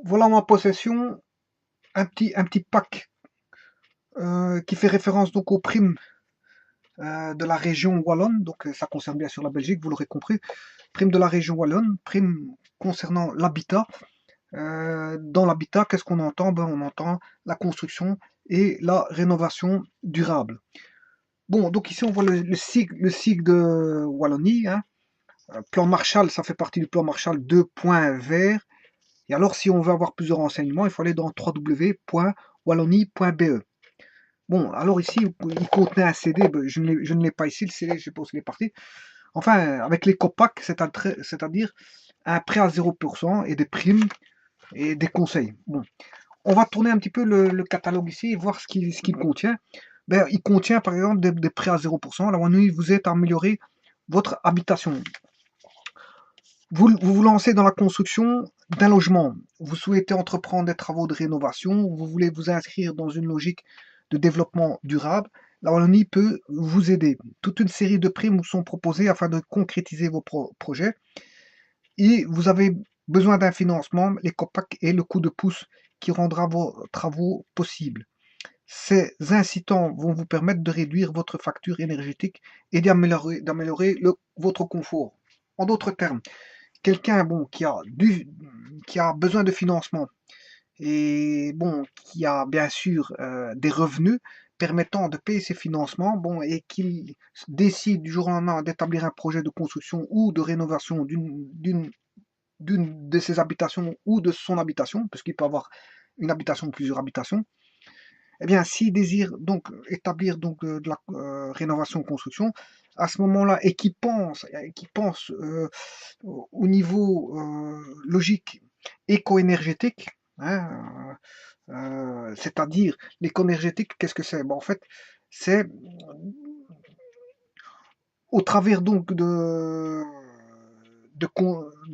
Voilà en ma possession un petit pack qui fait référence donc aux primes de la région wallonne. Donc ça concerne bien sûr la Belgique, vous l'aurez compris. Primes de la région wallonne, primes concernant l'habitat. Dans l'habitat, qu'est-ce qu'on entend? Ben, on entend la construction et la rénovation durable. Bon, donc ici on voit le cycle de Wallonie, hein. Plan Marshall, ça fait partie du plan Marshall 2 points verts. Et alors, si on veut avoir plusieurs renseignements, il faut aller dans www.wallonie.be. Bon, alors ici, il contenait un CD, ben, je ne l'ai pas ici, le CD, je sais pas où il est parti. Enfin, avec les copacs, c'est-à-dire un prêt à 0% et des primes et des conseils. Bon, on va tourner un petit peu le catalogue ici et voir ce qu'il contient. Ben, il contient par exemple des prêts à 0%. La Wallonie vous aide à améliorer votre habitation. Vous lancez dans la construction d'un logement. Vous souhaitez entreprendre des travaux de rénovation. Vous voulez vous inscrire dans une logique de développement durable. La Wallonie peut vous aider. Toute une série de primes vous sont proposées afin de concrétiser vos projets. Et vous avez besoin d'un financement, les copacs et le coup de pouce qui rendra vos travaux possibles. Ces incitants vont vous permettre de réduire votre facture énergétique et d'améliorer votre confort. En d'autres termes, quelqu'un bon, qui a besoin de financement et bon, qui a bien sûr des revenus permettant de payer ses financements, bon, et qu'il décide du jour au lendemain d'établir un projet de construction ou de rénovation d'une de ses habitations ou de son habitation, puisqu'il peut avoir une habitation ou plusieurs habitations, eh bien, s'il désire donc établir donc de la rénovation construction, à ce moment-là, et qui pense au niveau logique éco-énergétique, hein, c'est-à-dire l'éco-énergétique, qu'est-ce que c'est? Bon, en fait, c'est au travers donc de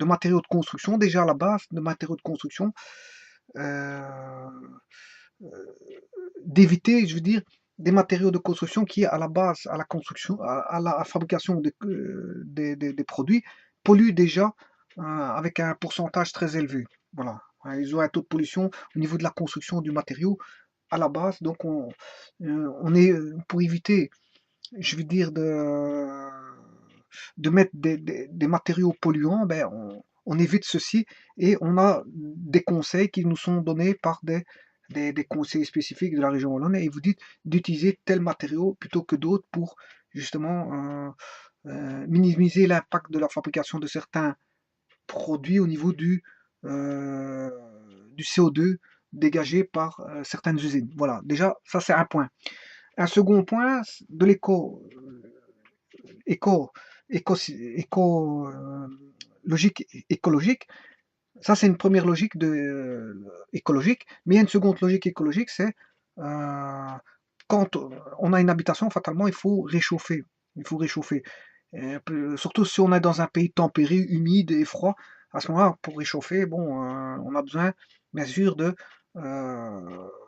matériaux de construction, déjà à la base, de matériaux de construction, euh, d'éviter, je veux dire, des matériaux de construction qui, à la base, à la construction, à la fabrication des produits, polluent déjà avec un pourcentage très élevé. Voilà. Ils ont un taux de pollution au niveau de la construction du matériau à la base. Donc, on est, pour éviter, je veux dire, de mettre des matériaux polluants, ben, on évite ceci et on a des conseils qui nous sont donnés par des conseils spécifiques de la région wallonne et vous dites d'utiliser tel matériau plutôt que d'autres pour justement minimiser l'impact de la fabrication de certains produits au niveau euh, du CO2 dégagé par certaines usines. Voilà, déjà, ça c'est un point. Un second point de éco, éco logique écologique. Ça, c'est une première logique écologique, mais il y a une seconde logique écologique, c'est euh, quand on a une habitation, fatalement, il faut réchauffer. Il faut réchauffer. Surtout si on est dans un pays tempéré, humide et froid, à ce moment-là, pour réchauffer, bon, on a besoin, bien sûr, de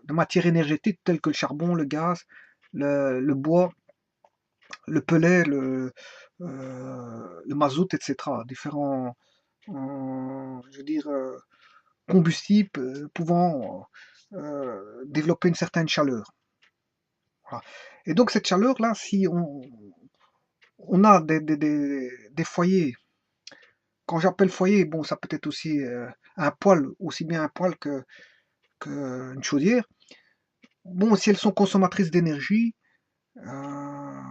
matières énergétiques telles que le charbon, le gaz, le bois, le pellet, le mazout, etc. Différents, je veux dire, combustibles pouvant développer une certaine chaleur. Voilà. Et donc cette chaleur-là, si on a des foyers, quand j'appelle foyer, bon, ça peut être aussi un poêle, aussi bien un poêle qu'une chaudière. Bon, si elles sont consommatrices d'énergie, euh,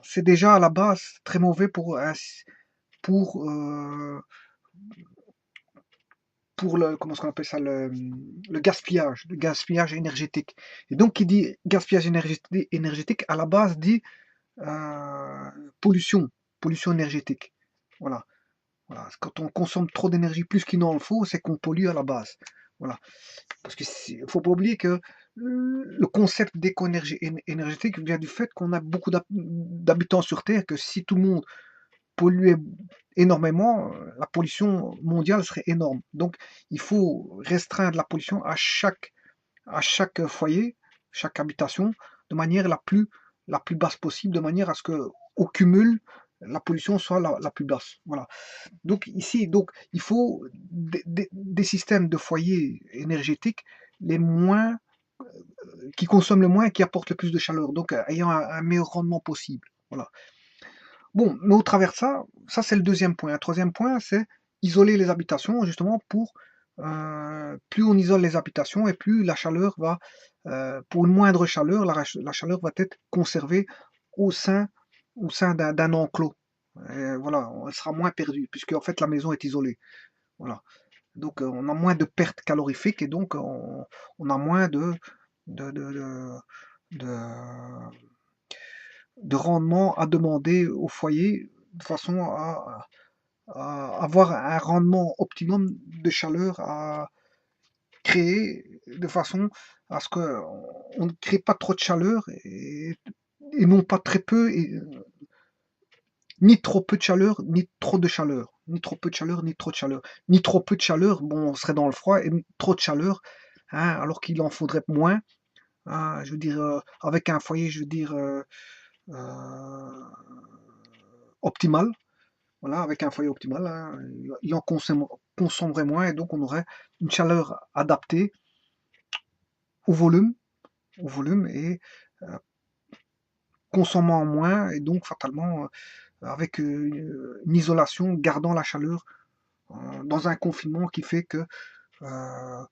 c'est déjà à la base très mauvais pour pour le, comment est-ce qu'on appelle ça, le gaspillage énergétique. Et donc, qui dit gaspillage énergétique, à la base dit euh, pollution, pollution énergétique. Voilà. Voilà. Quand on consomme trop d'énergie plus qu'il n'en faut, c'est qu'on pollue à la base. Voilà. Parce qu'il ne faut pas oublier que le concept d'éco-énergétique vient du fait qu'on a beaucoup d'habitants sur Terre, que si tout le monde polluait énormément, la pollution mondiale serait énorme. Donc, il faut restreindre la pollution à chaque foyer, chaque habitation, de manière la plus basse possible, de manière à ce que, au cumul, la pollution soit la plus basse. Voilà. Donc ici, il faut des systèmes de foyers énergétiques les moins qui consomment le moins et qui apportent le plus de chaleur, donc ayant un meilleur rendement possible. Voilà. Bon, mais au travers de ça c'est le deuxième point. Un troisième point, c'est isoler les habitations, justement pour plus on isole les habitations et plus la chaleur va, pour une moindre chaleur, la chaleur va être conservée au sein, d'un enclos. Et voilà, elle sera moins perdue, puisque en fait la maison est isolée. Voilà. Donc on a moins de pertes calorifiques et donc on a moins de, de, de, de- de rendement à demander au foyer de façon à avoir un rendement optimum de chaleur à créer de façon à ce qu'on ne crée pas trop de chaleur et non pas très peu, ni trop peu de chaleur, ni trop de chaleur. Ni trop peu de chaleur, ni trop de chaleur. Ni trop peu de chaleur, bon, on serait dans le froid, et trop de chaleur, hein, alors qu'il en faudrait moins. Hein, je veux dire, avec un foyer, je veux dire, optimal. Voilà, avec un foyer optimal, hein, il en consommerait moins et donc on aurait une chaleur adaptée au volume, et euh, consommant moins et donc fatalement avec une isolation, gardant la chaleur dans un confinement qui fait que euh,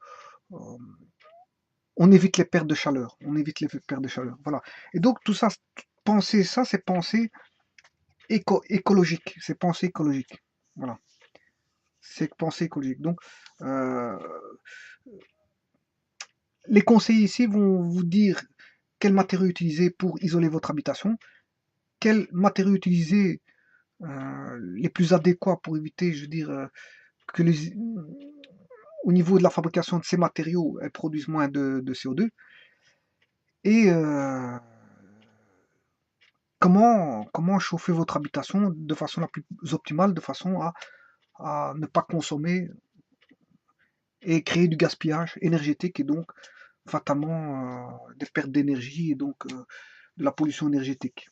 euh, on évite les pertes de chaleur. On évite les pertes de chaleur. Voilà. Et donc tout ça, penser ça, c'est penser écologique. C'est penser écologique. Voilà. C'est penser écologique. Donc euh, les conseillers ici vont vous dire quels matériaux utiliser pour isoler votre habitation, quels matériaux utiliser les plus adéquats pour éviter, je veux dire, que au niveau de la fabrication de ces matériaux, elles produisent moins de CO2. Et comment chauffer votre habitation de façon la plus optimale, de façon à ne pas consommer et créer du gaspillage énergétique et donc fatalement des pertes d'énergie et donc de la pollution énergétique.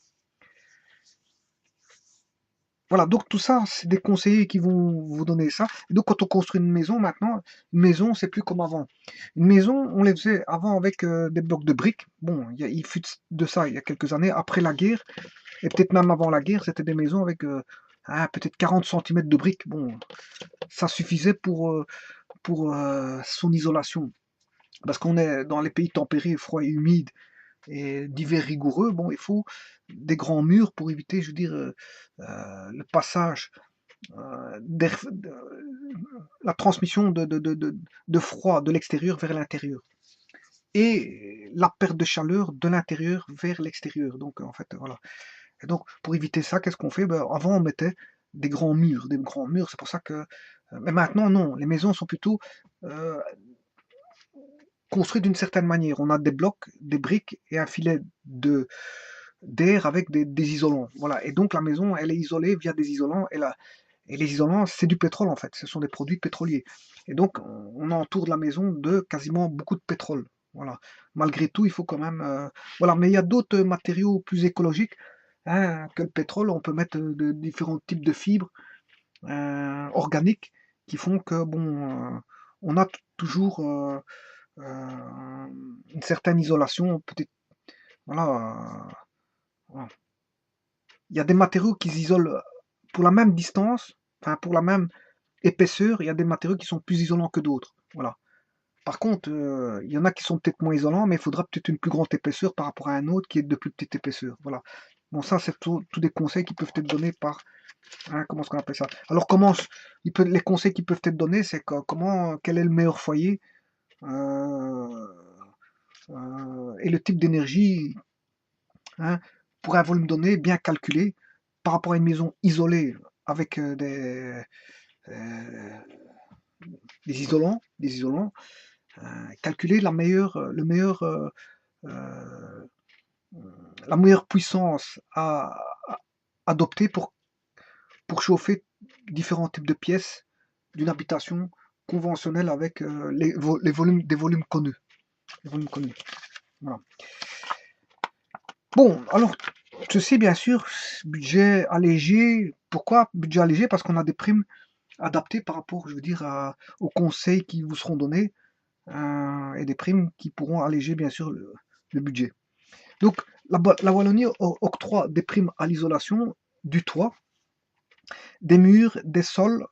Voilà, donc tout ça, c'est des conseillers qui vont vous donner ça. Et donc quand on construit une maison maintenant, une maison, c'est plus comme avant. Une maison, on les faisait avant avec des blocs de briques. Bon, il fut de ça il y a quelques années, après la guerre, et peut-être même avant la guerre, c'était des maisons avec peut-être 40 centimètres de briques. Bon, ça suffisait pour son isolation. Parce qu'on est dans les pays tempérés, froids et humides, et d'hiver rigoureux, bon, il faut des grands murs pour éviter, je veux dire, le passage, la transmission de froid de l'extérieur vers l'intérieur. Et la perte de chaleur de l'intérieur vers l'extérieur. Donc, en fait, voilà. Et donc, pour éviter ça, qu'est-ce qu'on fait? Ben, avant, on mettait des grands murs. Des grands murs, c'est pour ça que. Mais maintenant, non. Les maisons sont plutôt euh, construites d'une certaine manière. On a des blocs, des briques et un filet d'air avec des isolants. Voilà. Et donc, la maison, elle est isolée via des isolants. Et les isolants, c'est du pétrole, en fait. Ce sont des produits pétroliers. Et donc, on entoure la maison de quasiment beaucoup de pétrole. Voilà. Malgré tout, il faut quand même. Voilà. Mais il y a d'autres matériaux plus écologiques, hein, que le pétrole. On peut mettre de différents types de fibres organiques qui font que, bon, on a toujours une certaine isolation. Peut-être. Voilà. Voilà. Il y a des matériaux qui s'isolent pour la même distance, enfin pour la même épaisseur, il y a des matériaux qui sont plus isolants que d'autres. Voilà. Par contre, il y en a qui sont peut-être moins isolants, mais il faudra peut-être une plus grande épaisseur par rapport à un autre qui est de plus petite épaisseur. Voilà. Bon, ça, c'est tous des conseils qui peuvent être donnés par. Hein, comment est-ce qu'on appelle ça? Alors, les conseils qui peuvent être donnés, c'est quel est le meilleur foyer euh, et le type d'énergie, hein, pour un volume donné, bien calculé, par rapport à une maison isolée avec euh, des isolants, calculer euh, la meilleure puissance à adopter pour chauffer différents types de pièces d'une habitation conventionnelle avec des volumes connus. Les volumes connus. Voilà. Bon, alors, Ceci, bien sûr, budget allégé. Pourquoi budget allégé? Parce qu'on a des primes adaptées par rapport, je veux dire, aux conseils qui vous seront donnés et des primes qui pourront alléger, bien sûr, le budget. Donc, la Wallonie octroie des primes à l'isolation du toit, des murs, des sols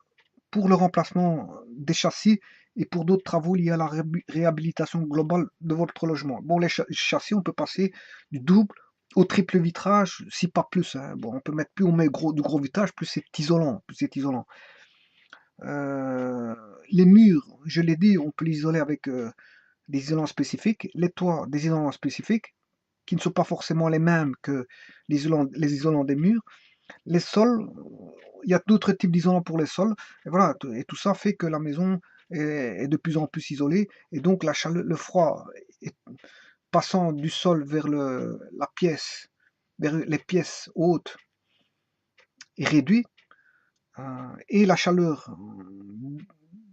pour le remplacement des châssis et pour d'autres travaux liés à la réhabilitation globale de votre logement. Bon, les châssis, on peut passer du double au triple vitrage, si pas plus, hein. Bon, on peut mettre plus on met du gros vitrage, plus c'est isolant, plus c'est isolant. Les murs, je l'ai dit, on peut l'isoler avec des isolants spécifiques. Les toits, des isolants spécifiques, qui ne sont pas forcément les mêmes que les isolants des murs. Les sols, il y a d'autres types d'isolants pour les sols. Et voilà, et tout ça fait que la maison est de plus en plus isolée. Et donc la chaleur, le froid passant du sol vers la pièce, vers les pièces hautes, est réduit. Et la chaleur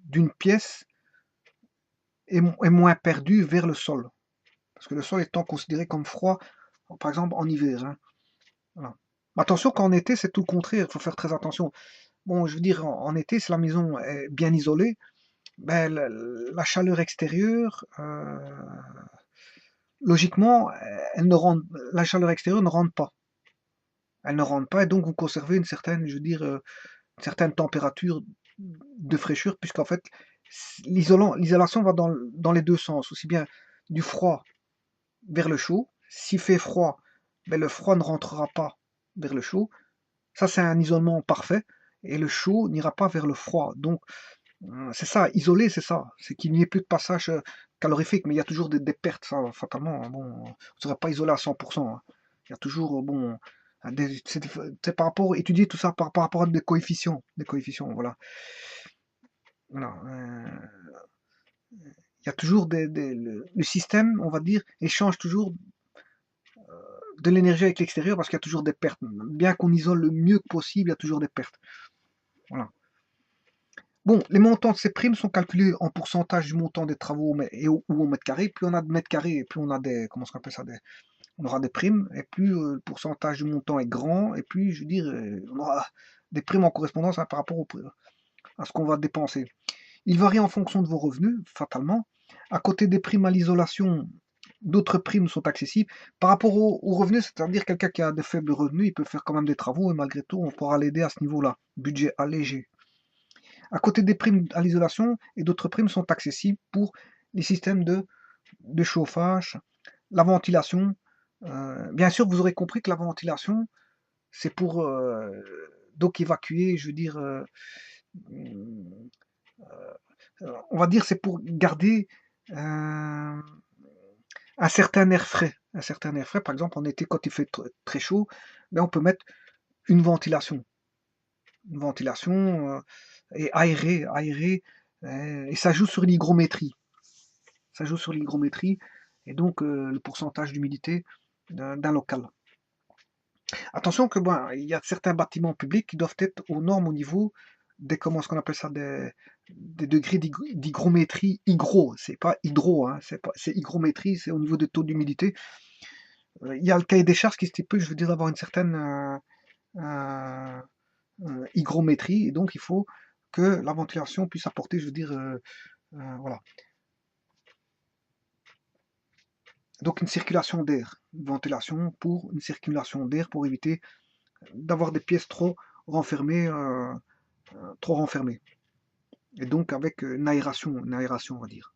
d'une pièce est moins perdue vers le sol. Parce que le sol étant considéré comme froid, par exemple en hiver, hein. Voilà. Attention qu'en été, c'est tout le contraire, il faut faire très attention. Bon, je veux dire, en été, si la maison est bien isolée, ben, la chaleur extérieure, logiquement, la chaleur extérieure ne rentre pas. Elle ne rentre pas et donc vous conservez une certaine, je veux dire, une certaine température de fraîcheur, puisqu'en fait, l'isolation va dans les deux sens, aussi bien du froid vers le chaud. S'il fait froid, ben, le froid ne rentrera pas vers le chaud. Ça, c'est un isolement parfait. Et le chaud n'ira pas vers le froid. Donc, c'est ça, isoler, c'est ça. C'est qu'il n'y ait plus de passage calorifique, mais il y a toujours des pertes, ça, fatalement, hein. Bon, on ne serait pas isolé à 100%, hein. Il y a toujours, bon, c'est par rapport, étudier tout ça par rapport à des coefficients, voilà. Voilà. Il y a toujours le système, on va dire, échange toujours de l'énergie avec l'extérieur parce qu'il y a toujours des pertes. Bien qu'on isole le mieux possible, il y a toujours des pertes. Voilà. Bon, les montants de ces primes sont calculés en pourcentage du montant des travaux ou au mètre carré. Plus on a de mètres carrés, plus on a comment on appelle ça, on aura des primes, et plus le pourcentage du montant est grand, et plus, je veux dire, on aura des primes en correspondance, hein, par rapport à ce qu'on va dépenser. Il varie en fonction de vos revenus, fatalement. À côté des primes à l'isolation, d'autres primes sont accessibles. Par rapport aux revenus, c'est-à-dire quelqu'un qui a de faibles revenus, il peut faire quand même des travaux, et malgré tout, on pourra l'aider à ce niveau-là. Budget allégé. À côté des primes à l'isolation, et d'autres primes sont accessibles pour les systèmes de chauffage, la ventilation. Bien sûr, vous aurez compris que la ventilation, c'est pour donc évacuer, je veux dire, on va dire, c'est pour garder un certain air frais. Un certain air frais, par exemple, en été, quand il fait très chaud, ben, on peut mettre une ventilation. Une ventilation et aérer, et ça joue sur l'hygrométrie. Ça joue sur l'hygrométrie et donc le pourcentage d'humidité d'un local. Attention que bon, il y a certains bâtiments publics qui doivent être aux normes au niveau des, comment est-ce qu'on appelle ça, des degrés d'hygrométrie, c'est pas hydro, hein, c'est hygrométrie, c'est au niveau des taux d'humidité. Il y a le cahier des charges qui stipule, je veux dire, d'avoir une certaine hygrométrie, et donc il faut que la ventilation puisse apporter, je veux dire, voilà. Donc une circulation d'air, une ventilation pour une circulation d'air pour éviter d'avoir des pièces trop renfermées, et donc avec une aération, on va dire.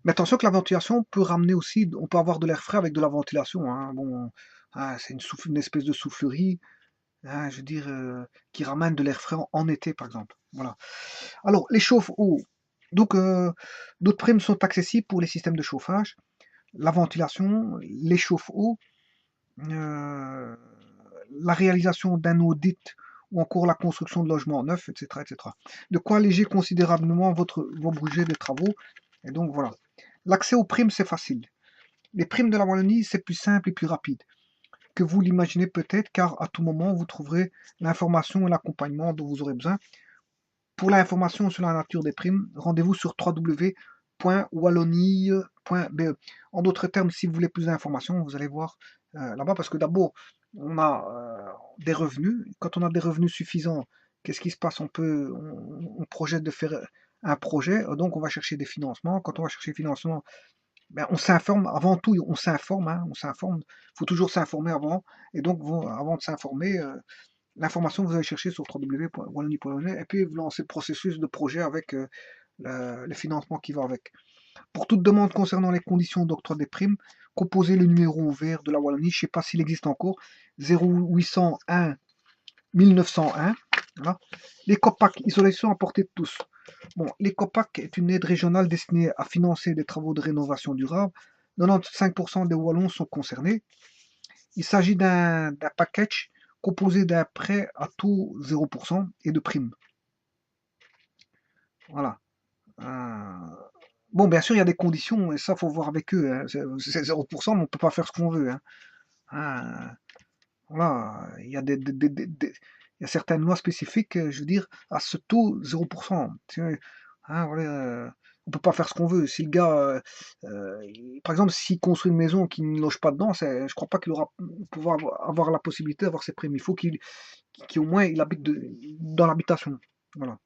Mais attention que la ventilation peut ramener aussi, on peut avoir de l'air frais avec de la ventilation, hein. Bon, hein, c'est une espèce de soufflerie, hein, je veux dire, qui ramène de l'air frais en été, par exemple. Voilà. Alors, les chauffe-eau. Donc, d'autres primes sont accessibles pour les systèmes de chauffage, la ventilation, les chauffe-eau, la réalisation d'un audit ou encore la construction de logements neufs, etc., etc. De quoi alléger considérablement vos budgets de travaux. Et donc, voilà. L'accès aux primes, c'est facile. Les primes de la Wallonie, c'est plus simple et plus rapide que vous l'imaginez peut-être, car à tout moment, vous trouverez l'information et l'accompagnement dont vous aurez besoin. Pour l'information sur la nature des primes, rendez-vous sur www.wallonie.be. En d'autres termes, si vous voulez plus d'informations, vous allez voir là-bas, parce que d'abord, on a des revenus. Quand on a des revenus suffisants, qu'est-ce qui se passe? On projette de faire un projet, donc on va chercher des financements. Quand on va chercher des financements, ben, on s'informe, avant tout, on s'informe, hein, on s'informe. Il faut toujours s'informer avant. Et donc, avant de s'informer, l'information, vous allez chercher sur www.wallonie.net et puis vous lancez le processus de projet avec le financement qui va avec. Pour toute demande concernant les conditions d'octroi des primes, composez le numéro vert de la Wallonie, je ne sais pas s'il existe encore, 0801 1901. Voilà. Les COPAC, isolation à portée de tous. Bon, les COPAC est une aide régionale destinée à financer des travaux de rénovation durable. 95% des Wallons sont concernés. Il s'agit d'un package composé d'un prêt à taux 0% et de primes. Voilà. Bon, bien sûr, il y a des conditions, et ça, faut voir avec eux, hein. C'est 0%, mais on peut pas faire ce qu'on veut, hein. Voilà, il y a certaines lois spécifiques, je veux dire, à ce taux 0%. Voilà, on peut pas faire ce qu'on veut. Si le gars, par exemple, s'il construit une maison qui ne loge pas dedans, je crois pas qu'il aura pouvoir avoir la possibilité d'avoir ses primes. Il faut qu'au moins il habite dans l'habitation. Voilà.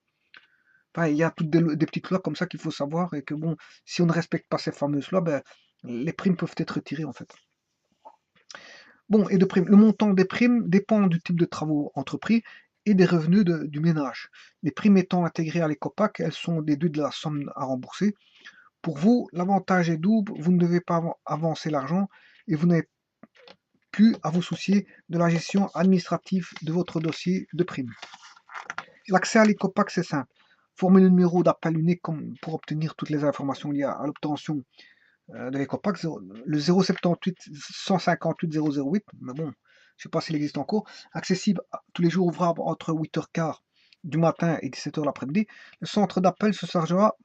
Enfin, il y a toutes des petites lois comme ça qu'il faut savoir et que bon, si on ne respecte pas ces fameuses lois, ben, les primes peuvent être retirées en fait. Bon, et de primes. Le montant des primes dépend du type de travaux entrepris et des revenus du ménage. Les primes étant intégrées à l'ECOPAC, elles sont déduites de la somme à rembourser. Pour vous, l'avantage est double, vous ne devez pas avancer l'argent et vous n'avez plus à vous soucier de la gestion administrative de votre dossier de primes. L'accès à l'ECOPAC, c'est simple. Formez le numéro d'appel unique pour obtenir toutes les informations liées à l'obtention de l'ECOPAC, le 078 158 008, mais bon, je ne sais pas s'il existe encore, accessible tous les jours ouvrables entre 8h15 du matin et 17h l'après-midi. Le centre d'appel se chargera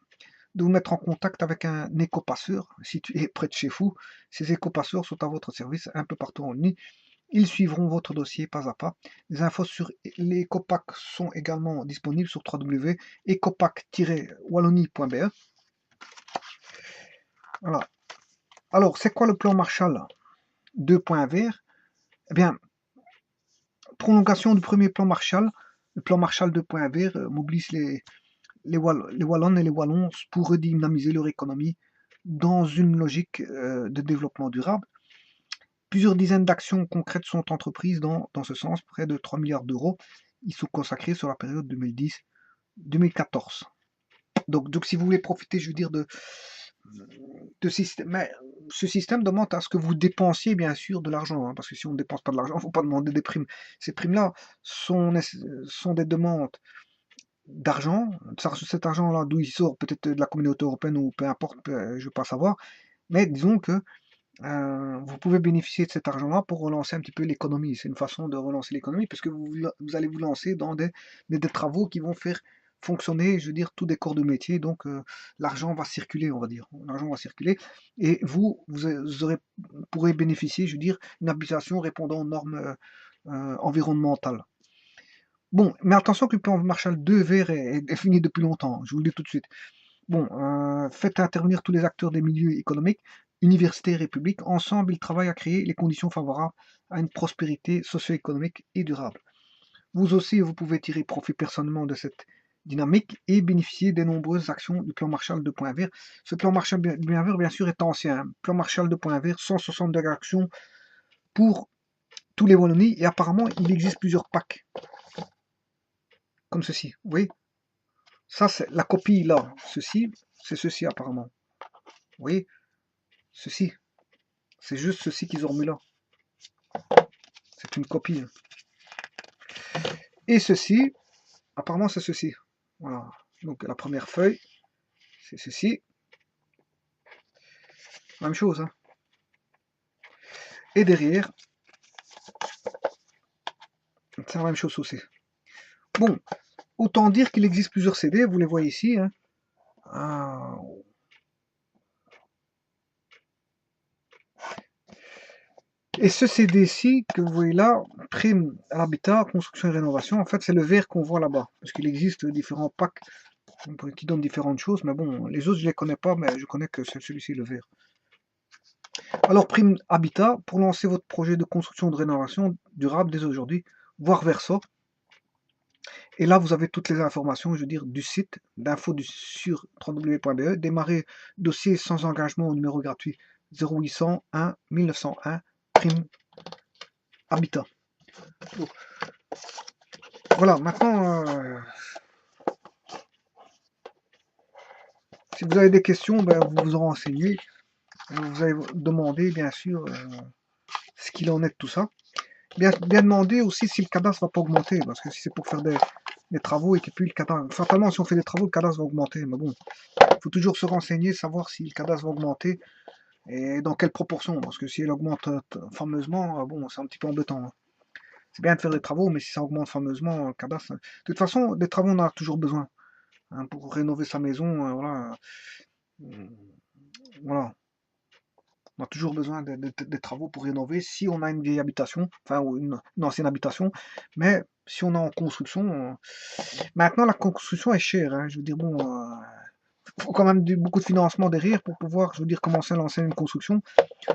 de vous mettre en contact avec un écopasseur situé près de chez vous. Ces écopasseurs sont à votre service un peu partout en ligne. Ils suivront votre dossier pas à pas. Les infos sur les ECOPAC sont également disponibles sur www.ecopac-wallonie.be. Voilà. Alors, c'est quoi le plan Marshall 2 points verts? Eh bien, prolongation du premier plan Marshall. Le plan Marshall 2 points verts mobilise les Wallons et les Wallons pour redynamiser leur économie dans une logique de développement durable. Plusieurs dizaines d'actions concrètes sont entreprises dans ce sens. Près de 3 milliards d'euros ils sont consacrés sur la période 2010-2014. Donc, si vous voulez profiter, je veux dire, de système, mais ce système demande à ce que vous dépensiez bien sûr de l'argent, hein, parce que si on ne dépense pas de l'argent, il ne faut pas demander des primes. Ces primes-là sont des demandes d'argent. Cet argent-là, d'où il sort, peut-être de la communauté européenne ou peu importe, je ne veux pas savoir. Mais disons que vous pouvez bénéficier de cet argent-là pour relancer un petit peu l'économie. C'est une façon de relancer l'économie, puisque vous allez vous lancer dans des travaux qui vont faire fonctionner, je veux dire, tous des corps de métier. Donc, l'argent va circuler, on va dire. L'argent va circuler. Et vous pourrez bénéficier, je veux dire, d'une habitation répondant aux normes environnementales. Bon, mais attention que le plan Marshall 2 vert est fini depuis longtemps. Je vous le dis tout de suite. Bon, faites intervenir tous les acteurs des milieux économiques, universitaires et publics. Ensemble, ils travaillent à créer les conditions favorables à une prospérité socio-économique et durable. Vous aussi, vous pouvez tirer profit personnellement de cette dynamique et bénéficier des nombreuses actions du plan Marshall 2 points verts. Ce plan Marshall 2 points verts, bien sûr, est ancien. Plan Marshall 2 points verts, 162 actions pour tous les Wallonie. Et apparemment, il existe plusieurs packs. Comme ceci, vous voyez? Ça, c'est la copie là. Ceci, c'est ceci apparemment. Vous voyez? Ceci. C'est juste ceci qu'ils ont mis là. C'est une copie. Et ceci, apparemment, c'est ceci. Voilà. Donc la première feuille, c'est ceci. Même chose. Hein. Et derrière, c'est la même chose aussi. Bon, autant dire qu'il existe plusieurs CD, vous les voyez ici. Hein. Et ce CD-ci que vous voyez là, prime à l'habitat, construction et rénovation, en fait c'est le vert qu'on voit là-bas. Parce qu'il existe différents packs qui donnent différentes choses, mais bon, les autres je les connais pas, mais je connais que c'est celui-ci le vert. Alors, prime habitat, pour lancer votre projet de construction ou de rénovation durable dès aujourd'hui, voire verso. Et là, vous avez toutes les informations, je veux dire, du site, d'infos sur www.be. Démarrer dossier sans engagement au numéro gratuit 0800 1 1901 prime habitat. Donc, voilà, maintenant, si vous avez des questions, ben, vous vous en renseignez. Vous allez demander, bien sûr, ce qu'il en est de tout ça. Bien demander aussi si le cadastre va pas augmenter, parce que si c'est pour faire des travaux et que puis le cadastre, fatalement, si on fait des travaux, le cadastre va augmenter. Mais bon, il faut toujours se renseigner, savoir si le cadastre va augmenter et dans quelle proportion. Parce que si elle augmente fameusement, bon, c'est un petit peu embêtant, hein. C'est bien de faire des travaux, mais si ça augmente fameusement, le cadastre. De toute façon, des travaux, on en a toujours besoin, hein, pour rénover sa maison. Voilà. Voilà. On a toujours besoin de travaux pour rénover si on a une vieille habitation, enfin ou une ancienne habitation. Mais si on est en construction, maintenant la construction est chère, hein. Je veux dire, bon, faut quand même beaucoup de financement derrière pour pouvoir, je veux dire, commencer à lancer une construction.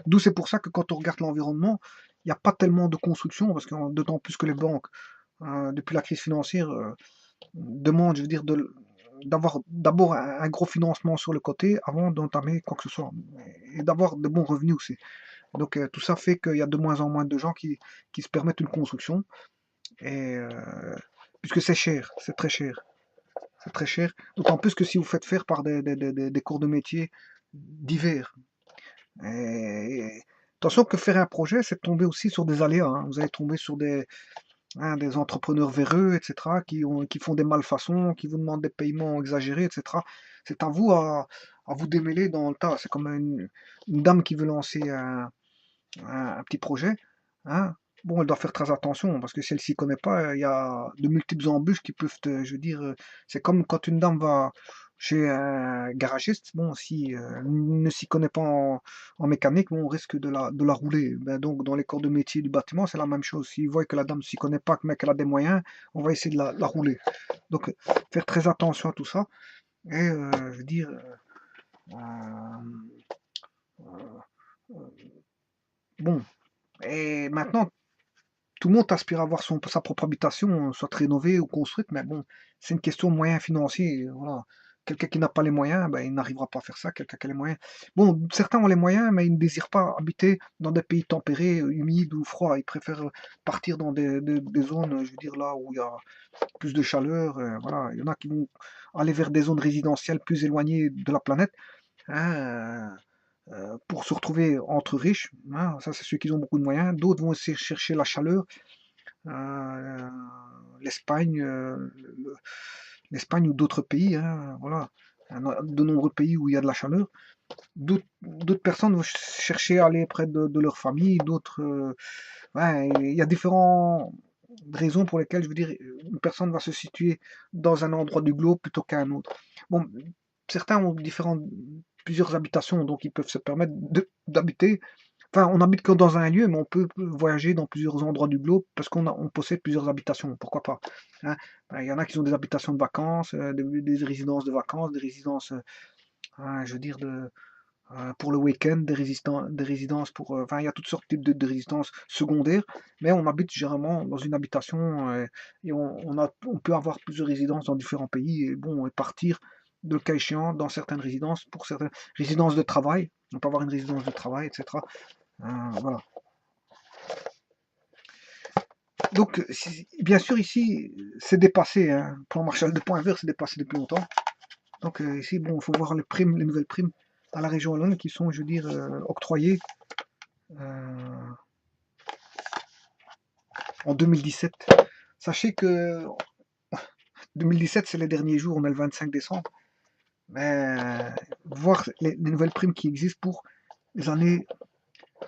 D'où c'est pour ça que quand on regarde l'environnement, il n'y a pas tellement de construction, parce que d'autant plus que les banques, depuis la crise financière, demandent, je veux dire, d'avoir d'abord un gros financement sur le côté avant d'entamer quoi que ce soit, et d'avoir de bons revenus aussi. Donc tout ça fait qu'il y a de moins en moins de gens qui se permettent une construction, et puisque c'est cher, c'est très cher. C'est très cher. D'autant plus que si vous faites faire par des cours de métier divers. Et attention que faire un projet, c'est tomber aussi sur des aléas, hein. Vous allez tomber sur des entrepreneurs véreux, etc., qui font des malfaçons, qui vous demandent des paiements exagérés, etc. C'est à vous à vous démêler dans le tas. C'est comme une dame qui veut lancer un petit projet, hein. Bon, elle doit faire très attention parce que si elle s'y connaît pas, il y a de multiples embûches qui peuvent, je veux dire, c'est comme quand une dame va chez un garagiste. Bon, si ne s'y connaît pas en mécanique, bon, on risque de la rouler. Ben, donc, dans les corps de métier du bâtiment, c'est la même chose. S'ils voient que la dame s'y connaît pas, mais qu'elle a des moyens, on va essayer de la rouler. Donc, faire très attention à tout ça. Et je veux dire, bon. Et maintenant, tout le monde aspire à avoir sa propre habitation, soit rénovée ou construite, mais bon, c'est une question de moyens financiers. Voilà. Quelqu'un qui n'a pas les moyens, ben, il n'arrivera pas à faire ça. Quelqu'un qui a les moyens. Bon, certains ont les moyens, mais ils ne désirent pas habiter dans des pays tempérés, humides ou froids. Ils préfèrent partir dans des zones, je veux dire, là où il y a plus de chaleur. Voilà. Il y en a qui vont aller vers des zones résidentielles plus éloignées de la planète, hein, pour se retrouver entre riches, hein. Ça, c'est ceux qui ont beaucoup de moyens. D'autres vont essayer de chercher la chaleur. euh, L'Espagne, l'Espagne ou d'autres pays, hein, voilà. De nombreux pays où il y a de la chaleur. D'autres personnes vont chercher à aller près de leur famille. D'autres, ouais, il y a différentes raisons pour lesquelles, je veux dire, une personne va se situer dans un endroit du globe plutôt qu'un autre. Bon, certains ont plusieurs habitations, donc ils peuvent se permettre d'habiter. Enfin, on habite que dans un lieu, mais on peut voyager dans plusieurs endroits du globe parce on possède plusieurs habitations. Pourquoi pas, hein. Ben, il y en a qui ont des habitations de vacances, des résidences de vacances, des résidences, je veux dire, pour le week-end, des résidences pour. Enfin, il y a toutes sortes de résidences secondaires, mais on habite généralement dans une habitation, et on peut avoir plusieurs résidences dans différents pays et bon, et partir de le cas échéant dans certaines résidences, pour certaines résidences de travail. On peut avoir une résidence de travail, etc. Voilà. Donc, bien sûr, ici, c'est dépassé, hein. Plan Marshall 2.0, c'est dépassé depuis longtemps. Donc, ici, bon, il faut voir les nouvelles primes à la région wallonne qui sont, je veux dire, octroyées euh, en 2017. Sachez que 2017, c'est les derniers jours, on est le 25 décembre. Mais voir les nouvelles primes qui existent pour les années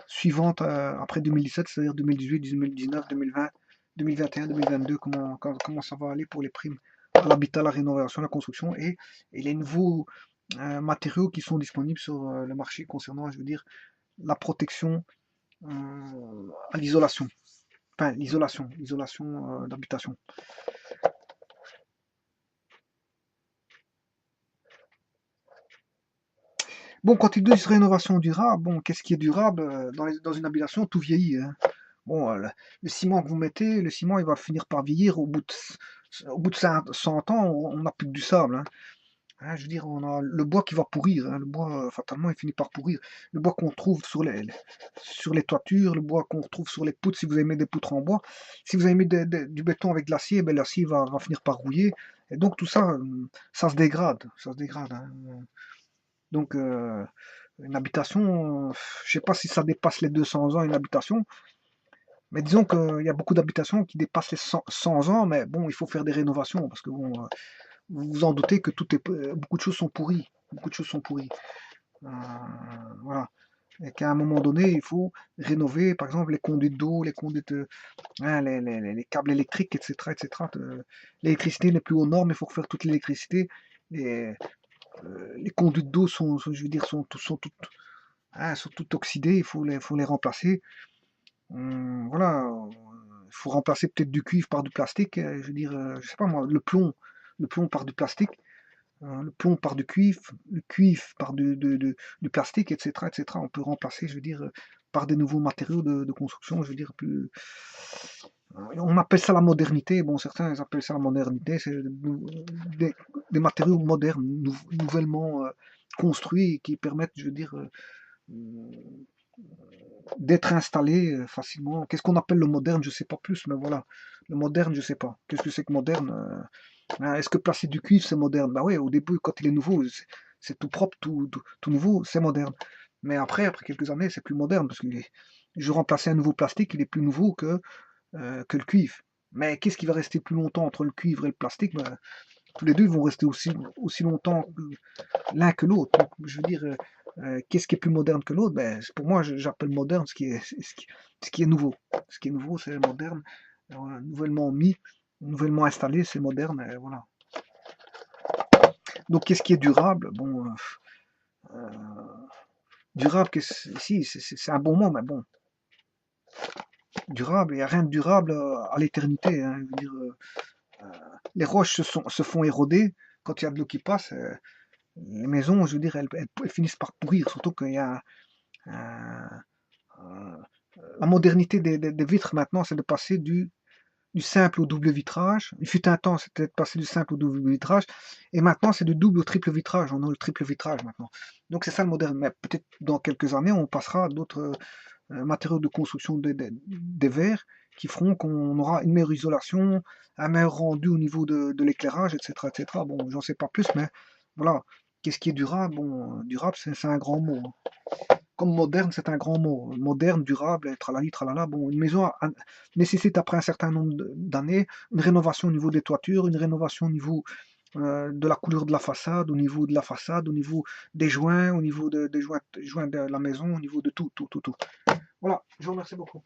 suivantes après 2017, c'est-à-dire 2018, 2019, 2020, 2021, 2022, comment ça va aller pour les primes à l'habitat, la rénovation, la construction et les nouveaux matériaux qui sont disponibles sur le marché concernant, je veux dire, la protection à l'isolation. Enfin, l'isolation d'habitation. Bon, quand ils disent rénovation durable, bon, qu'est-ce qui est durable dans une habitation? Tout vieillit, hein. Bon, le ciment que vous mettez, le ciment, il va finir par vieillir au bout de 100 ans, on n'a plus que du sable, hein. Hein, je veux dire, on a le bois qui va pourrir, hein. Le bois, fatalement, il finit par pourrir. Le bois qu'on trouve sur les toitures, le bois qu'on retrouve sur les poutres, si vous avez mis des poutres en bois. Si vous avez mis du béton avec de l'acier, ben, l'acier va finir par rouiller. Et donc tout ça, ça se dégrade. Ça se dégrade, hein. Donc une habitation, je sais pas si ça dépasse les 200 ans, une habitation. Mais disons qu'il y a beaucoup d'habitations qui dépassent les 100 ans, mais bon, il faut faire des rénovations parce que bon, vous vous en doutez que beaucoup de choses sont pourries. Beaucoup de choses sont pourries. Euh, voilà. Et qu'à un moment donné, il faut rénover, par exemple, les conduites d'eau, les conduites, hein, les câbles électriques, etc., etc. L'électricité n'est plus aux normes, il faut refaire toute l'électricité. Les, les conduites d'eau je veux dire, hein, sont toutes oxydées, faut les remplacer. Voilà, il faut remplacer peut-être du cuivre par du plastique. Je veux dire, je sais pas moi, le plomb par du plastique, le plomb par du cuivre, le cuivre par du plastique, etc., etc. On peut remplacer, je veux dire, par des nouveaux matériaux de construction, je veux dire, plus. On appelle ça la modernité. Bon, certains ils appellent ça la modernité. C'est des, des matériaux modernes, nouvellement construits qui permettent, je veux dire, d'être installé facilement. Qu'est-ce qu'on appelle le moderne? Je sais pas plus, mais voilà. Le moderne, je sais pas. Qu'est-ce que c'est que moderne? Hein, est-ce que placer du cuivre, c'est moderne? Bah oui, au début, quand il est nouveau, c'est tout propre, tout nouveau, c'est moderne. Mais après quelques années, c'est plus moderne, parce que je remplacer un nouveau plastique, il est plus nouveau que le cuivre. Mais qu'est-ce qui va rester plus longtemps entre le cuivre et le plastique? Ben, tous les deux vont rester aussi longtemps l'un que l'autre. Donc, je veux dire, qu'est-ce qui est plus moderne que l'autre? Ben, pour moi, j'appelle moderne ce qui est nouveau. Ce qui est nouveau, c'est moderne. Nouvellement mis, nouvellement installé, c'est moderne. Voilà. Donc, qu'est-ce qui est durable? Bon, euh, durable, si, c'est un bon mot, mais bon, durable, il n'y a rien de durable à l'éternité, hein. Je veux dire, les roches se font éroder quand il y a de l'eau qui passe. Les maisons, je veux dire, elles finissent par pourrir, surtout qu'il y a un, la modernité des vitres maintenant, c'est de passer du simple au double vitrage. Il fut un temps, c'était de passer du simple au double vitrage, et maintenant c'est du double au triple vitrage. On a le triple vitrage maintenant. Donc c'est ça le moderne. Mais peut-être dans quelques années, on passera à d'autres matériaux de construction des verres qui feront qu'on aura une meilleure isolation, un meilleur rendu au niveau de l'éclairage, etc., etc. Bon, j'en sais pas plus, mais voilà. Qu'est-ce qui est durable? Bon, durable, c'est un grand mot, hein. Comme moderne, c'est un grand mot. Moderne, durable, tralali, tralala. Bon, une maison nécessite après un certain nombre d'années une rénovation au niveau des toitures, une rénovation au niveau de la couleur de la façade, au niveau de la façade, au niveau des joints, au niveau des joints de la maison, au niveau de tout, tout, tout, tout. Voilà, je vous remercie beaucoup.